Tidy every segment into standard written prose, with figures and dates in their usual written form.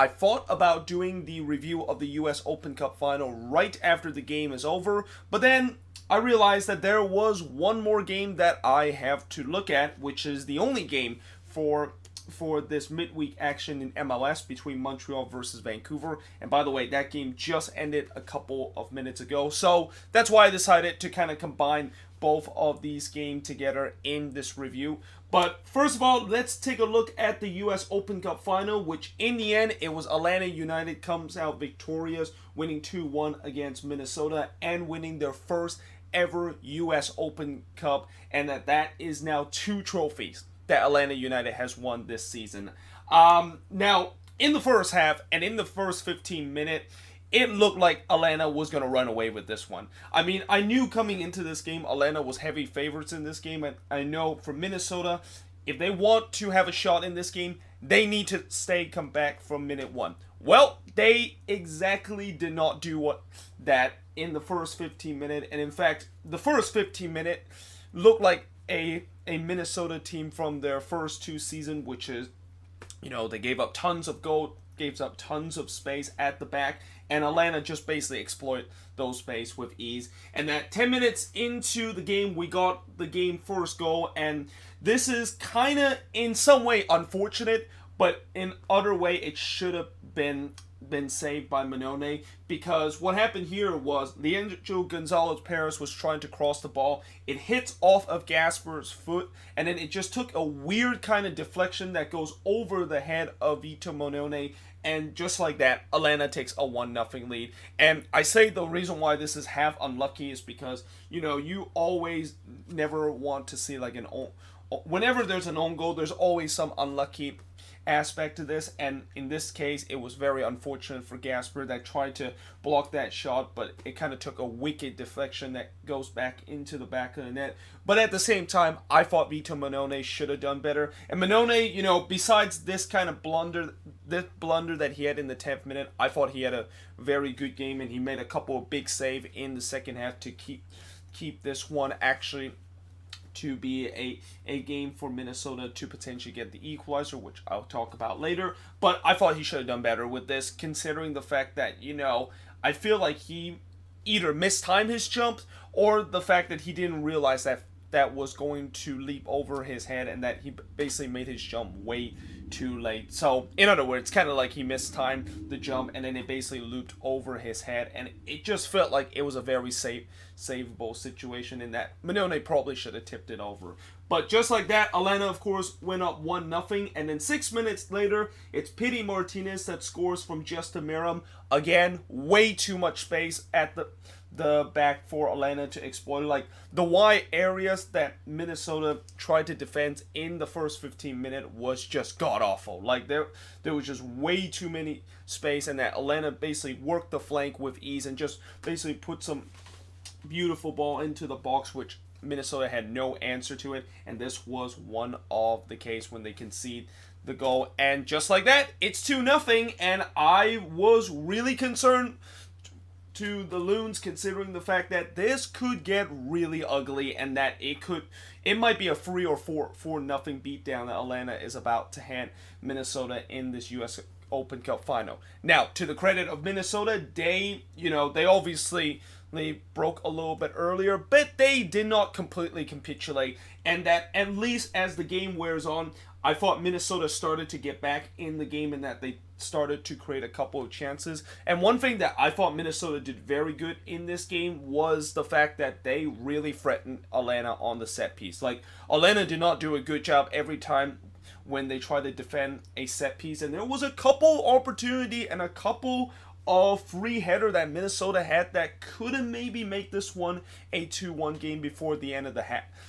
I thought about doing the review of the US Open Cup final right after the game is over, but then I realized that there was one more game that I have to look at, which is the only game for this midweek action in MLS between Montreal versus Vancouver. And by the way, that game just ended a couple of minutes ago. So that's why I decided to kind of combine both of these games together in this review. But first of all, let's take a look at the US Open Cup final, which in the end, it was Atlanta United comes out victorious, winning 2-1 against Minnesota and winning their first ever US Open Cup, and that is now 2 trophies that Atlanta United has won this season. Now, in the first half and in the first 15 minutes, it looked like Atlanta was going to run away with this one. I mean, I knew coming into this game, Atlanta was heavy favorites in this game, and I know for Minnesota, if they want to have a shot in this game, they need to come back from minute 1. Well, they exactly did not do that in the first 15 minutes, and in fact, the first 15 minutes looked like a Minnesota team from their first 2 seasons, which is, they gave up tons of goal, gave up tons of space at the back, and Atlanta just basically exploit those space with ease. And that 10 minutes into the game, we got the game first goal, and this is kind of in some way unfortunate, but in other way it should have been saved by Manone, because what happened here was Leandro Gonzalez Perez was trying to cross the ball. It hits off of Gasper's foot, and then it just took a weird kind of deflection that goes over the head of Vito Manone, and just like that, Atlanta takes a 1-0 lead. And I say the reason why this is half unlucky is because, you always never want to see like whenever there's an own goal, there's always some unlucky aspect to this, and in this case it was very unfortunate for Gasper that tried to block that shot, but it kind of took a wicked deflection that goes back into the back of the net. But at the same time, I thought Vito Manone should have done better, and Manone, besides this kind of blunder that he had in the 10th minute, I thought he had a very good game, and he made a couple of big saves in the second half to keep this one actually to be a game for Minnesota to potentially get the equalizer, which I'll talk about later. But I thought he should have done better with this, considering the fact that, I feel like he either mistimed his jump or the fact that he didn't realize that was going to leap over his head, and that he basically made his jump way too late. So, in other words, kind of like he mistimed the jump, and then it basically looped over his head, and it just felt like it was a very savable situation in that Manone probably should have tipped it over. But just like that, Atlanta, of course, went up 1-0, and then 6 minutes later, it's Pity Martinez that scores from just a Miram. Again, way too much space at the back for Atlanta to exploit. Like, the wide areas that Minnesota tried to defend in the first 15 minutes was just god-awful. Like, there was just way too many space, and that Atlanta basically worked the flank with ease and just basically put some beautiful ball into the box, which Minnesota had no answer to it, and this was one of the case when they concede the goal. And just like that, it's 2-0, and I was really concerned to the Loons, considering the fact that this could get really ugly, and that it might be a 3 or 4-0 beatdown that Atlanta is about to hand Minnesota in this US Open Cup final. Now, to the credit of Minnesota, they obviously broke a little bit earlier, but they did not completely capitulate, and that at least as the game wears on, I thought Minnesota started to get back in the game, and that they started to create a couple of chances. And one thing that I thought Minnesota did very good in this game was the fact that they really threatened Atlanta on the set piece. Like, Atlanta did not do a good job every time when they tried to defend a set piece, and there was a couple opportunity and a couple of free header that Minnesota had that could have maybe made this one a 2-1 game before the end of the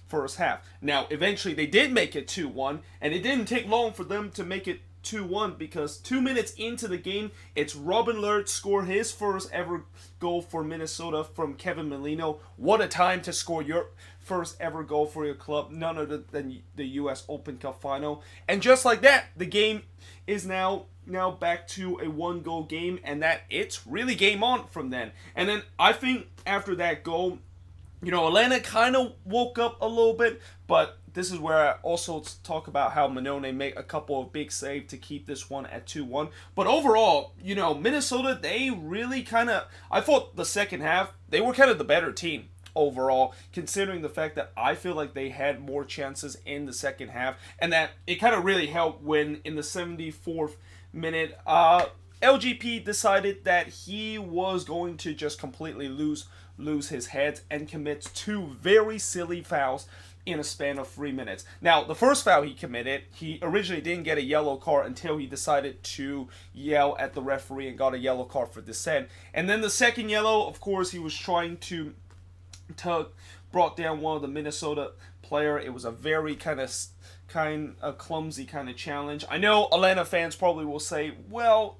first half. Now, eventually they did make it 2-1, and it didn't take long for them to make it 2-1, because 2 minutes into the game, it's Robin Lert score his first ever goal for Minnesota from Kevin Molino. What a time to score your first ever goal for your club, none other than the US Open Cup final. And just like that, the game is now back to a 1-goal game, and that it's really game on from then. And then I think after that goal, Atlanta kind of woke up a little bit, but this is where I also talk about how Manone made a couple of big saves to keep this one at 2-1. But overall, Minnesota, they really kind of, I thought the second half, they were kind of the better team overall, considering the fact that I feel like they had more chances in the second half, and that it kind of really helped when in the 74th minute, LGP decided that he was going to just completely lose his head and commits two very silly fouls in a span of 3 minutes. Now, the first foul he committed, he originally didn't get a yellow card until he decided to yell at the referee and got a yellow card for dissent. And then the second yellow, of course, he was trying to brought down one of the Minnesota player. It was a very kind of clumsy kind of challenge. I know Atlanta fans probably will say, well,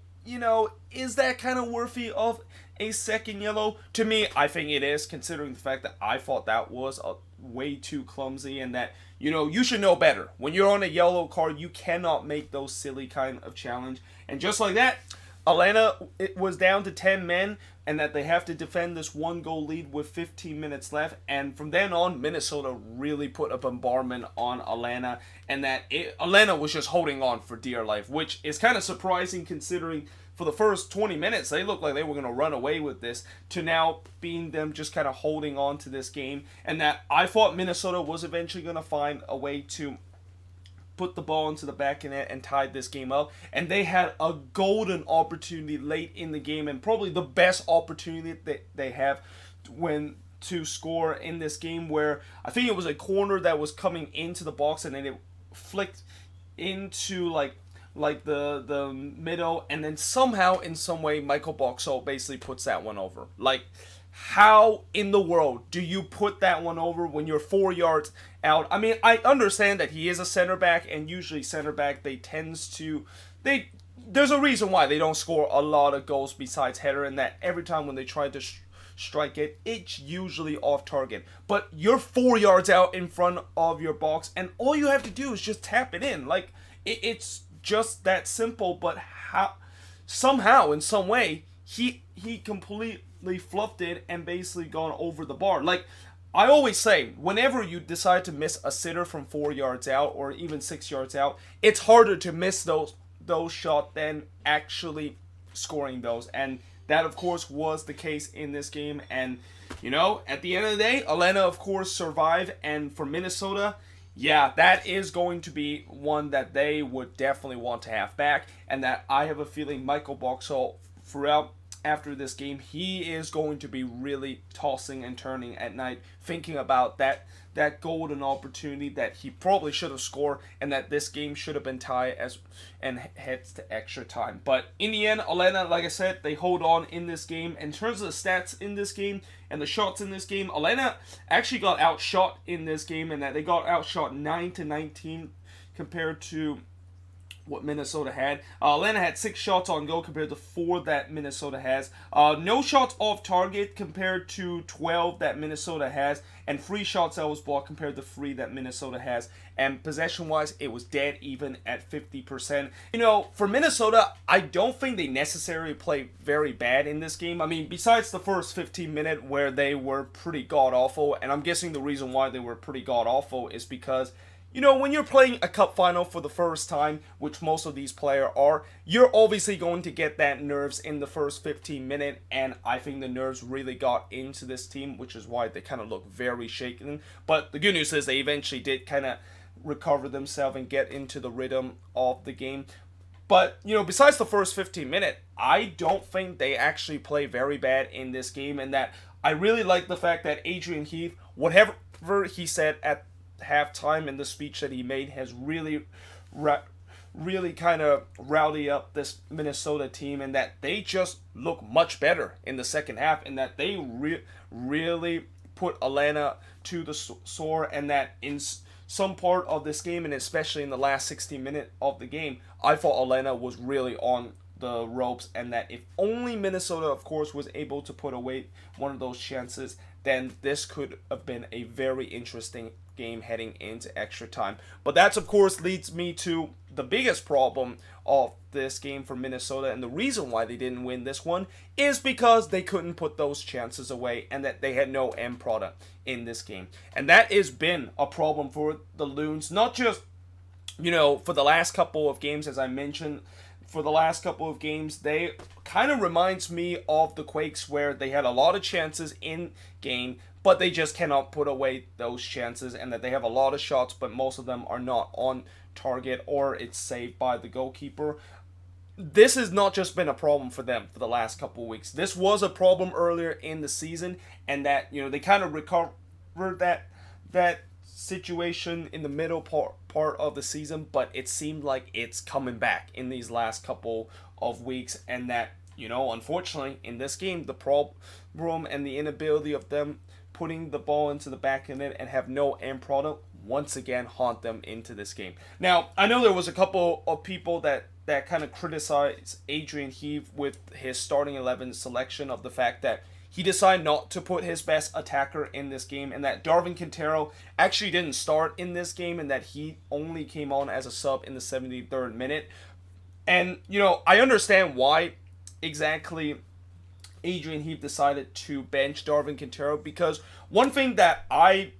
is that kind of worthy of a second yellow? To me, I think it is, considering the fact that I thought that was way too clumsy, and that, you should know better. When you're on a yellow card, you cannot make those silly kind of challenge. And just like that, Atlanta, it was down to 10 men, and that they have to defend this 1-goal lead with 15 minutes left. And from then on, Minnesota really put a bombardment on Atlanta, and that Atlanta was just holding on for dear life, which is kind of surprising considering for the first 20 minutes, they looked like they were going to run away with this, to now being them just kind of holding on to this game. And that I thought Minnesota was eventually going to find a way to put the ball into the back of net and tied this game up. And they had a golden opportunity late in the game, and probably the best opportunity that they have to score in this game, where I think it was a corner that was coming into the box, and then it flicked into like the middle, and then somehow in some way Michael Boxall basically puts that one over. Like, how in the world do you put that one over when you're 4 yards out? I mean, I understand that he is a center back, and usually center back, there's a reason why they don't score a lot of goals besides header, and that every time when they try to strike it, it's usually off target. But you're 4 yards out in front of your box, and all you have to do is just tap it in. Like, it's just that simple. But somehow, in some way, he completely fluffed it and basically gone over the bar. Like, I always say, whenever you decide to miss a sitter from 4 yards out or even 6 yards out, it's harder to miss those shots than actually scoring those. And that, of course, was the case in this game. And, at the end of the day, Atlanta, of course, survived. And for Minnesota, yeah, that is going to be one that they would definitely want to have back. And that I have a feeling Michael Boxall, throughout after this game, he is going to be really tossing and turning at night, thinking about that golden opportunity that he probably should have scored, and that this game should have been tied and heads to extra time. But in the end, Atlanta, like I said, they hold on in this game. In terms of the stats in this game and the shots in this game, Atlanta actually got outshot in this game, and that they got outshot 9-19 compared to what Minnesota had. Atlanta had 6 shots on goal compared to 4 that Minnesota has. No shots off target compared to 12 that Minnesota has, and 3 shots that was blocked compared to 3 that Minnesota has. And possession-wise, it was dead even at 50%. For Minnesota, I don't think they necessarily play very bad in this game. I mean, besides the first 15 minutes where they were pretty god-awful, and I'm guessing the reason why they were pretty god-awful is because when you're playing a cup final for the first time, which most of these players are, you're obviously going to get that nerves in the first 15 minutes, and I think the nerves really got into this team, which is why they kind of look very shaken. But the good news is they eventually did kind of recover themselves and get into the rhythm of the game. But, besides the first 15 minutes, I don't think they actually play very bad in this game, and that I really like the fact that Adrian Heath, whatever he said at halftime in the speech that he made, has really kind of rowdy up this Minnesota team, and that they just look much better in the second half, and that they really put Atlanta to the sword, and that in some part of this game, and especially in the last 60 minutes of the game, I thought Atlanta was really on the ropes, and that if only Minnesota, of course, was able to put away one of those chances, then this could have been a very interesting game heading into extra time. But that's, of course, leads me to the biggest problem of this game for Minnesota, and the reason why they didn't win this one is because they couldn't put those chances away and that they had no end product in this game. And that has been a problem for the Loons, not just, for the last couple of games, as I mentioned. For the last couple of games, they kind of reminds me of the Quakes, where they had a lot of chances in game, but they just cannot put away those chances, and that they have a lot of shots, but most of them are not on target, or it's saved by the goalkeeper. This has not just been a problem for them for the last couple of weeks. This was a problem earlier in the season, and that, they kind of recovered that situation in the middle part of the season, but it seemed like it's coming back in these last couple of weeks, and that, unfortunately, in this game, the problem and the inability of them putting the ball into the back of it and have no end product once again haunt them into this game. Now, I know there was a couple of people that kind of criticized Adrian Heath with his starting 11 selection, of the fact that he decided not to put his best attacker in this game, and that Darwin Quintero actually didn't start in this game, and that he only came on as a sub in the 73rd minute. And, I understand why exactly Adrian Heath decided to bench Darwin Quintero, because one thing that I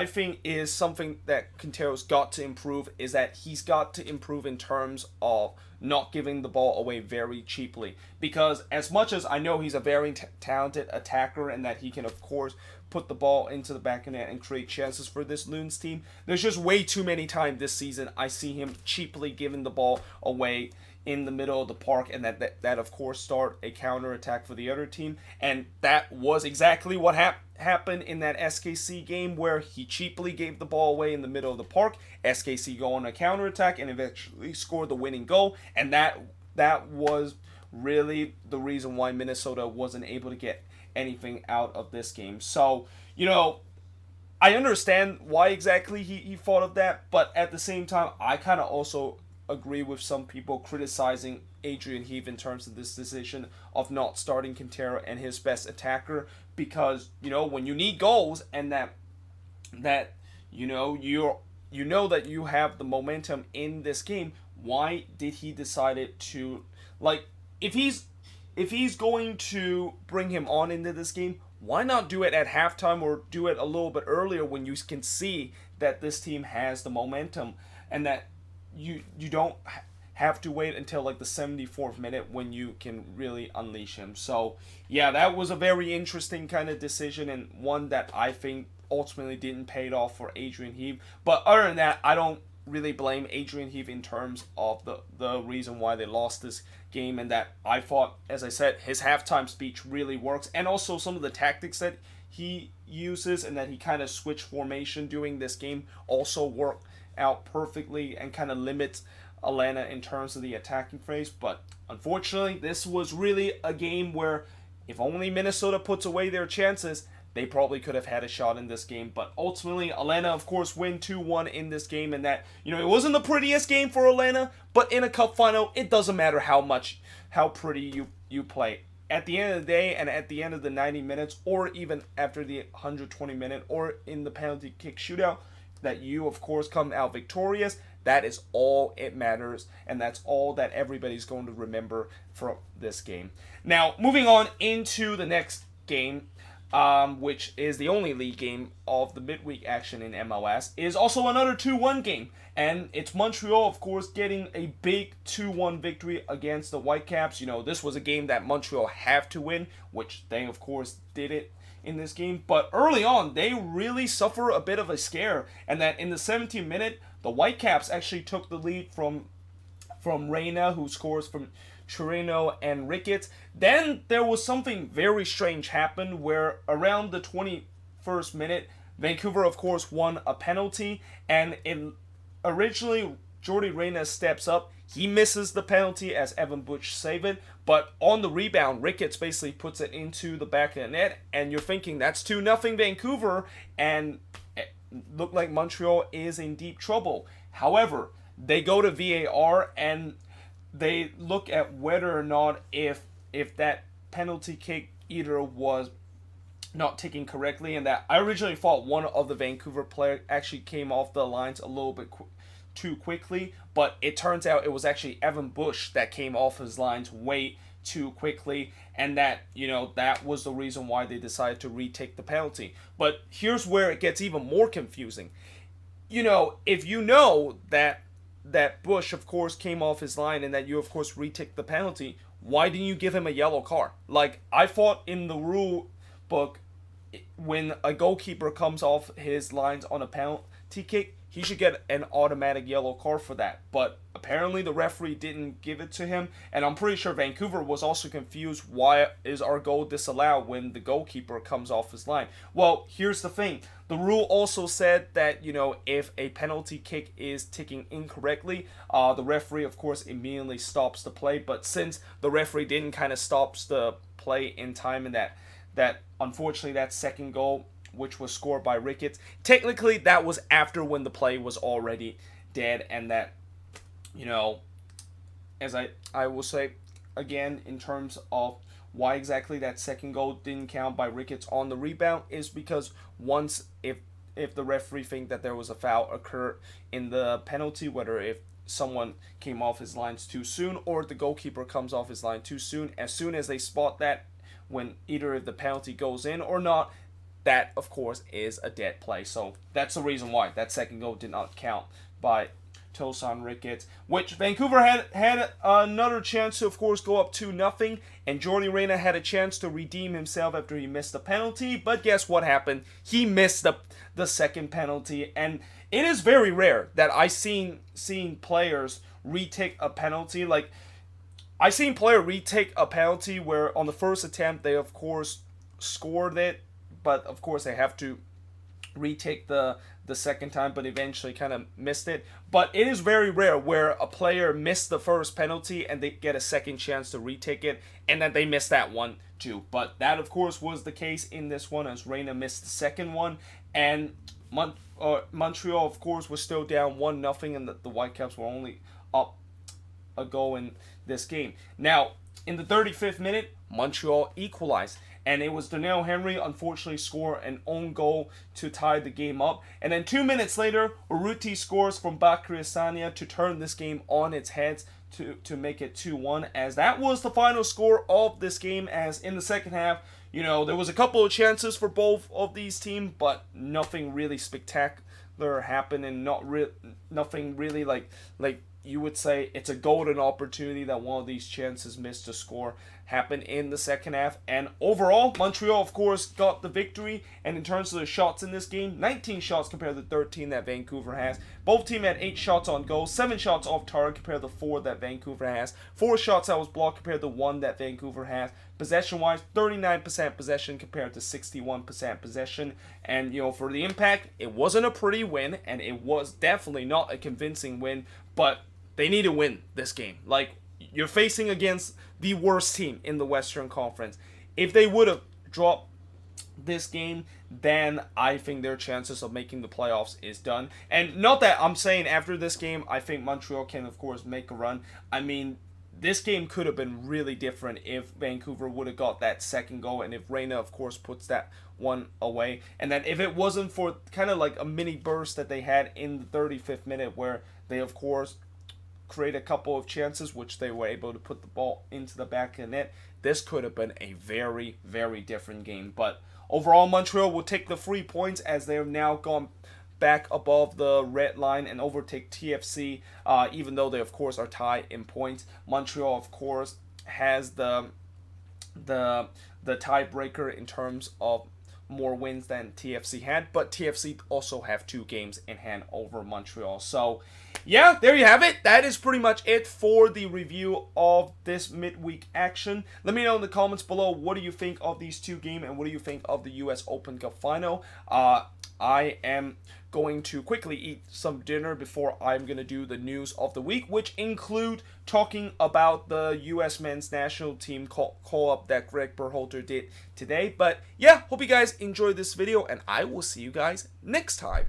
think is something that Quintero's got to improve is that he's got to improve in terms of not giving the ball away very cheaply. Because as much as I know he's a very talented attacker, and that he can, of course, put the ball into the back of net and create chances for this Loons team, there's just way too many times this season I see him cheaply giving the ball away in the middle of the park, and that of course start a counter attack for the other team. And that was exactly what happened in that SKC game, where he cheaply gave the ball away in the middle of the park. SKC go on a counter attack and eventually scored the winning goal, and that was really the reason why Minnesota wasn't able to get anything out of this game. So, I understand why exactly he thought of that, but at the same time, I kind of also agree with some people criticizing Adrian Heath in terms of this decision of not starting Quintero and his best attacker, because when you need goals, and that you know that you have the momentum in this game, why did he decide to, if he's going to bring him on into this game, why not do it at halftime, or do it a little bit earlier when you can see that this team has the momentum, and that you don't have to wait until the 74th minute when you can really unleash him. So yeah, that was a very interesting kind of decision, and one that I think ultimately didn't pay off for Adrian Heath. But other than that, I don't really blame Adrian Heath in terms of the reason why they lost this game, and that I thought, as I said, his halftime speech really works, and also some of the tactics that he uses, and that he kind of switched formation during this game also work out perfectly and kind of limits Atlanta in terms of the attacking phase. But unfortunately, this was really a game where if only Minnesota puts away their chances, they probably could have had a shot in this game. But ultimately, Atlanta, of course, win 2-1 in this game, and that, it wasn't the prettiest game for Atlanta, but in a cup final, it doesn't matter how pretty you play. At the end of the day, and at the end of the 90 minutes, or even after the 120 minute, or in the penalty kick shootout, that you, of course, come out victorious. That is all it matters, and that's all that everybody's going to remember from this game. Now, moving on into the next game, which is the only league game of the midweek action in MLS, is also another 2-1 game. And it's Montreal, of course, getting a big 2-1 victory against the Whitecaps. This was a game that Montreal have to win, which they, of course, did it in this game. But early on, they really suffer a bit of a scare, and that in the 17th minute, the Whitecaps actually took the lead from Reyna, who scores from Chirino and Ricketts. Then there was something very strange happened, where around the 21st minute, Vancouver, of course, won a penalty, and originally Jordi Reyna steps up. He misses the penalty as Evan Butch saved it, but on the rebound, Ricketts basically puts it into the back of the net, and you're thinking that's 2-0 Vancouver, and it looked like Montreal is in deep trouble. However, they go to VAR, and they look at whether or not if that penalty kick either was not ticking correctly, and that I originally thought one of the Vancouver players actually came off the lines a little bit too quickly, but it turns out it was actually Evan Bush that came off his lines way too quickly, and that, that was the reason why they decided to retake the penalty. But here's where it gets even more confusing. If you know that Bush, of course, came off his line and that you, of course, reticked the penalty, why didn't you give him a yellow card? Like, I thought in the rule book, when a goalkeeper comes off his lines on a penalty kick, he should get an automatic yellow card for that. But apparently the referee didn't give it to him, and I'm pretty sure Vancouver was also confused, why is our goal disallowed when the goalkeeper comes off his line? Well, here's the thing. The rule also said that, if a penalty kick is ticking incorrectly, the referee, of course, immediately stops the play. But since the referee didn't kind of stops the play in time, and that unfortunately that second goal, which was scored by Ricketts, technically that was after when the play was already dead, and that, as I will say again, in terms of why exactly that second goal didn't count by Ricketts on the rebound, is because once, if the referee think that there was a foul occur in the penalty, whether if someone came off his lines too soon or the goalkeeper comes off his line too soon as they spot that, when either if the penalty goes in or not, that, of course, is a dead play. So that's the reason why that second goal did not count by Tosan Ricketts, which Vancouver had another chance to, of course, go up 2-0, and Jordy Reyna had a chance to redeem himself after he missed the penalty, but guess what happened? He missed the second penalty, and it is very rare that I seen players retake a penalty. Like, I seen player retake a penalty where on the first attempt they, of course, scored it, but of course they have to retake the second time, but eventually kind of missed it. But it is very rare where a player missed the first penalty and they get a second chance to retake it, and then they miss that one too. But that, of course, was the case in this one, as Reyna missed the second one, and Montreal, of course, was still down 1-0, and the Whitecaps were only up a goal in this game. Now, in the 35th minute, Montreal equalized, and it was Donnell Henry unfortunately scored an own goal to tie the game up. And then 2 minutes later, Urruti scores from Bakary Sagna to turn this game on its head to make it 2-1, as that was the final score of this game. As in the second half, there was a couple of chances for both of these teams, but nothing really spectacular happened, and nothing really like you would say it's a golden opportunity that one of these chances missed to score happened in the second half. And overall, Montreal, of course, got the victory. And in terms of the shots in this game, 19 shots compared to 13 that Vancouver has. Both teams had 8 shots on goal, 7 shots off target compared to 4 that Vancouver has, 4 shots that was blocked compared to 1 that Vancouver has. Possession-wise, 39% possession compared to 61% possession. And, for the Impact, it wasn't a pretty win, and it was definitely not a convincing win, but they need to win this game. Like, you're facing against the worst team in the Western Conference. If they would have dropped this game, then I think their chances of making the playoffs is done. And not that I'm saying after this game, I think Montreal can, of course, make a run. I mean, this game could have been really different if Vancouver would have got that second goal, and if Reyna, of course, puts that one away. And then if it wasn't for kind of like a mini burst that they had in the 35th minute where they, of course, create a couple of chances, which they were able to put the ball into the back of the net, this could have been a very, very different game. But overall, Montreal will take the 3 points, as they have now gone back above the red line and overtake TFC, even though they, of course, are tied in points. Montreal, of course, has the tiebreaker in terms of more wins than TFC had, but TFC also have 2 games in hand over Montreal. So, yeah, there you have it. That is pretty much it for the review of this midweek action. Let me know in the comments below, what do you think of these 2 games, and what do you think of the US Open Cup final? I am going to quickly eat some dinner before I'm going to do the news of the week, which include talking about the U.S. men's national team call-up that Greg Berhalter did today. But yeah, hope you guys enjoyed this video, and I will see you guys next time.